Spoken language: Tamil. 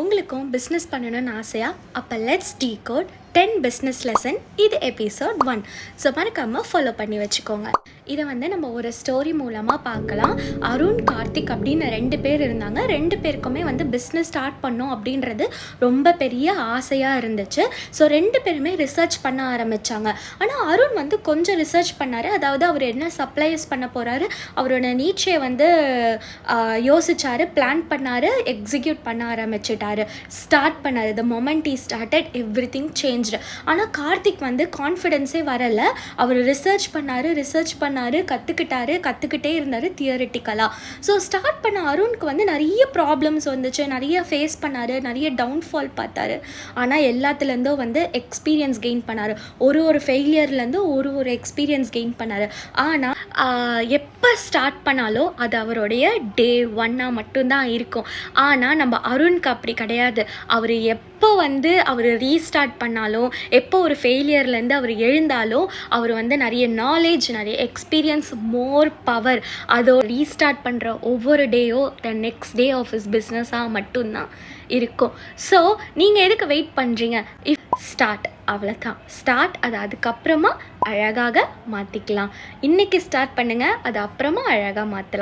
உங்களுக்கும் பிஸ்னஸ் பண்ணணும்னு ஆசையா? அப்போ லெட்ஸ் டீகோட் 10 பிஸ்னஸ் லெசன். இது எபிசோட் 1. ஸோ மறக்காமல் ஃபாலோ பண்ணி வச்சுக்கோங்க. இதை நம்ம ஒரு ஸ்டோரி மூலமாக பார்க்கலாம். அருண், கார்த்திக் அப்படின்னு 2 பேர் இருந்தாங்க. 2 பேருக்குமே பிஸ்னஸ் ஸ்டார்ட் பண்ணோம் அப்படின்றது ரொம்ப பெரிய ஆசையாக இருந்துச்சு. ஸோ 2 பேருமே ரிசர்ச் பண்ண ஆரம்பித்தாங்க. ஆனால் அருண் கொஞ்சம் ரிசர்ச் பண்ணார். அதாவது அவர் என்ன சப்ளைஸ் பண்ண போகிறாரு, அவரோட நீச்சை யோசிச்சார், பிளான் பண்ணார், எக்ஸிக்யூட் பண்ண ஆரம்பிச்சிட்டாரு, ஸ்டார்ட் பண்ணார். The moment he started everything changed. ஆனால் கார்த்திக் கான்ஃபிடென்ஸே வரலை. அவர் ரிசர்ச் பண்ணார், கற்றுக்கிட்டே இருந்தார் தியரிட்டிக்கலாக. ஸோ ஸ்டார்ட் பண்ண அருணுக்கு நிறைய ப்ராப்ளம்ஸ் வந்துச்சு, நிறைய ஃபேஸ் பண்ணார், நிறைய டவுன்ஃபால் பார்த்தாரு. ஆனால் எல்லாத்துலேருந்தும் எக்ஸ்பீரியன்ஸ் கெயின் பண்ணார். ஒரு ஃபெயிலியர்லேருந்து ஒரு எக்ஸ்பீரியன்ஸ் கெயின் பண்ணார். ஆனால் எப்போ ஸ்டார்ட் பண்ணாலும் அது அவருடைய டே 1 மட்டும்தான் இருக்கும். ஆனால் நம்ம அருணுக்கு அப்படி கிடையாது. அவர் எப்போ அவர் ரீஸ்டார்ட் பண்ணாலும், எப்போ ஒரு ஃபெயிலியர்லேருந்து அவர் எழுந்தாலும், அவர் நிறைய நாலேஜ், நிறைய எக்ஸ்பீரியன்ஸ், மோர் பவர். அதை ரீஸ்டார்ட் பண்ணுற ஒவ்வொரு டேயோ the next day of his பிஸ்னஸாக மட்டும்தான் இருக்கும். ஸோ நீங்கள் எதுக்கு வெயிட் பண்ணுறீங்க? ஸ்டார்ட், அவ்வளோதான். ஸ்டார்ட், அது அதுக்கப்புறமா அழகாக மாற்றிக்கலாம். இன்றைக்கி ஸ்டார்ட் பண்ணுங்கள், அது அப்புறமா அழகாக மாற்றலாம்.